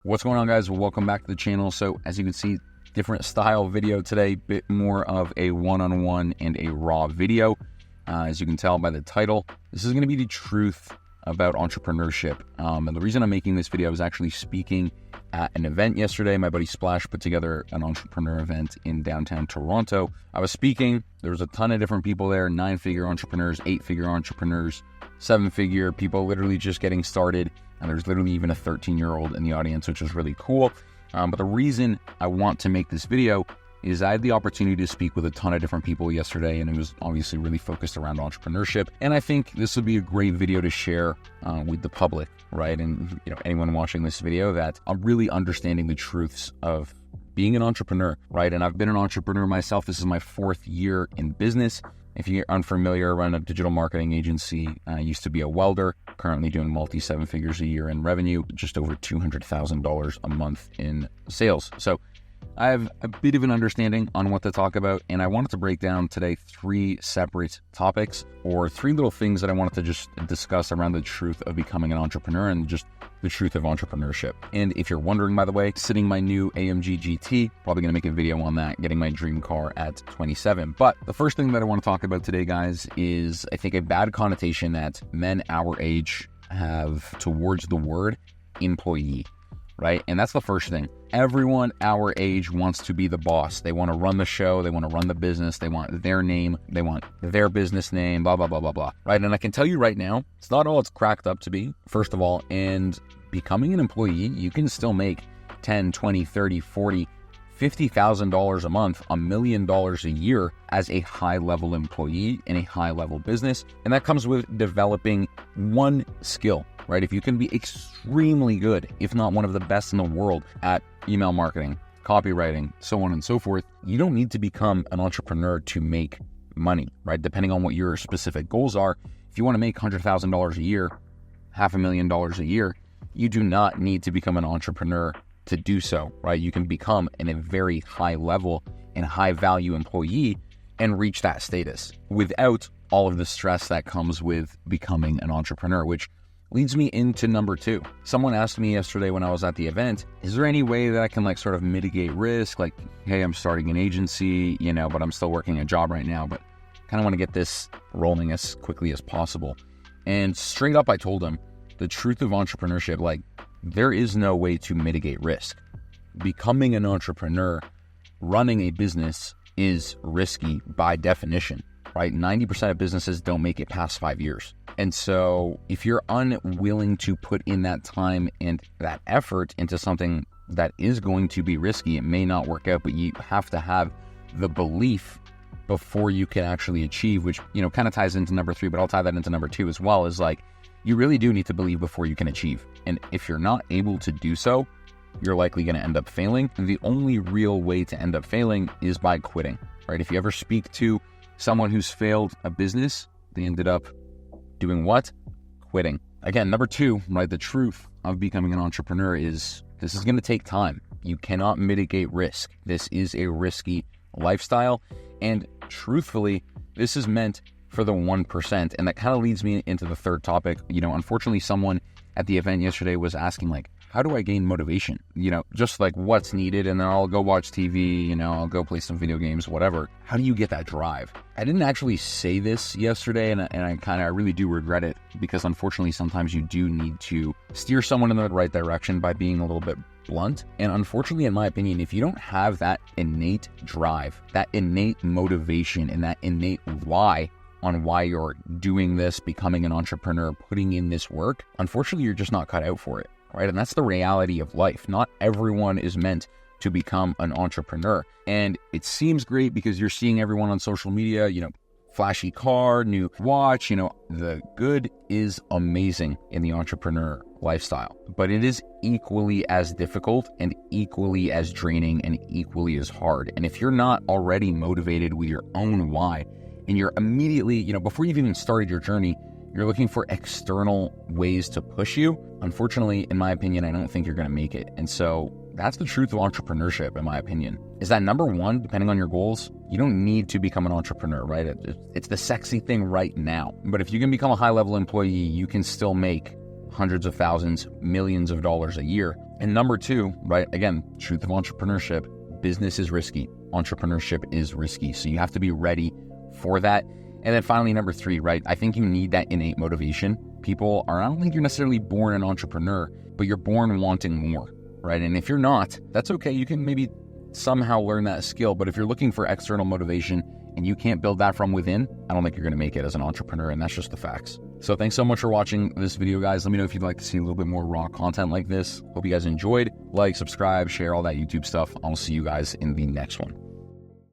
What's going on, guys? Welcome back to the channel. So as you can see, different style video today, bit more of a one-on-one and a raw video. As you can tell by the title, this is going to be the truth about entrepreneurship. And the reason I'm making this video, I was actually speaking at an event yesterday. My buddy Splash put together an entrepreneur event in downtown Toronto. I was speaking. There was a ton of different people there, 9-figure entrepreneurs, 8-figure entrepreneurs, 7-figure people literally just getting started. And there's literally even a 13-year-old in the audience, which is really cool. But the reason I want to make this video is I had the opportunity to speak with a ton of different people yesterday, and it was obviously really focused around entrepreneurship. And I think this would be a great video to share with the public, right? And anyone watching this video that I'm really understanding the truths of being an entrepreneur, right? And I've been an entrepreneur myself. This is my 4th year in business. If you're unfamiliar, I run a digital marketing agency. I used to be a welder, currently doing multi-7 figures a year in revenue, just over $200,000 a month in sales. So I have a bit of an understanding on what to talk about, and I wanted to break down today 3 separate topics, or 3 little things that I wanted to just discuss around the truth of becoming an entrepreneur and just the truth of entrepreneurship. And if you're wondering, by the way, sitting my new AMG GT, probably going to make a video on that, getting my dream car at 27. But the first thing that I want to talk about today, guys, is I think a bad connotation that men our age have towards the word employee, right? And that's the first thing. Everyone our age wants to be the boss. They want to run the show. They want to run the business. They want their name. They want their business name, blah, blah, blah, blah, blah, right? And I can tell you right now, it's not all it's cracked up to be, first of all, and becoming an employee, you can still make $10, $20, $30, $40, $50,000 a month, $1 million a year as a high-level employee in a high-level business. And that comes with developing one skill, right? If you can be extremely good, if not one of the best in the world at email marketing, copywriting, so on and so forth, you don't need to become an entrepreneur to make money, right? Depending on what your specific goals are. If you want to make $100,000 a year, $500,000 a year, you do not need to become an entrepreneur to do so, right? You can become a very high level and high value employee and reach that status without all of the stress that comes with becoming an entrepreneur, which leads me into number 2. Someone asked me yesterday when I was at the event, is there any way that I can sort of mitigate risk? Like, hey, I'm starting an agency, but I'm still working a job right now, but kind of want to get this rolling as quickly as possible. And straight up, I told him the truth of entrepreneurship, there is no way to mitigate risk. Becoming an entrepreneur, running a business is risky by definition, right? 90% of businesses don't make it past 5 years. And so if you're unwilling to put in that time and that effort into something that is going to be risky, it may not work out, but you have to have the belief before you can actually achieve, which, kind of ties into number 3, but I'll tie that into number 2 as well, is you really do need to believe before you can achieve. And if you're not able to do so, you're likely going to end up failing. And the only real way to end up failing is by quitting, right? If you ever speak to someone who's failed a business, they ended up doing what? Quitting. Again, number 2, right? The truth of becoming an entrepreneur is this is going to take time. You cannot mitigate risk. This is a risky lifestyle. And truthfully, this is meant for the 1%. And that kind of leads me into the third topic. Unfortunately, someone at the event yesterday was asking, how do I gain motivation? Just what's needed, and then I'll go watch TV, I'll go play some video games, whatever. How do you get that drive? I didn't actually say this yesterday, and I really do regret it, because unfortunately, sometimes you do need to steer someone in the right direction by being a little bit blunt. And unfortunately, in my opinion, if you don't have that innate drive, that innate motivation, and that innate why on why you're doing this, becoming an entrepreneur, putting in this work, unfortunately, you're just not cut out for it, right? And that's the reality of life. Not everyone is meant to become an entrepreneur. And it seems great because you're seeing everyone on social media, flashy car, new watch, the good is amazing in the entrepreneur lifestyle, but it is equally as difficult and equally as draining and equally as hard. And if you're not already motivated with your own why, and you're immediately, before you've even started your journey, you're looking for external ways to push you, unfortunately, in my opinion, I don't think you're going to make it. And so that's the truth of entrepreneurship, in my opinion, is that number 1, depending on your goals, you don't need to become an entrepreneur, right? It's the sexy thing right now. But if you can become a high-level employee, you can still make hundreds of thousands, millions of dollars a year And number two, right, again, truth of entrepreneurship, business is risky. Entrepreneurship is risky. So you have to be ready for that. And then finally, number three, right, I think you need that innate motivation. I don't think you're necessarily born an entrepreneur, but you're born wanting more, right? And if you're not, that's okay. You can maybe somehow learn that skill. But if you're looking for external motivation and you can't build that from within, I don't think you're going to make it as an entrepreneur. And that's just the facts. So thanks so much for watching this video, guys. Let me know if you'd like to see a little bit more raw content like this. Hope you guys enjoyed. Like, subscribe, share, all that YouTube stuff. I'll see you guys in the next one.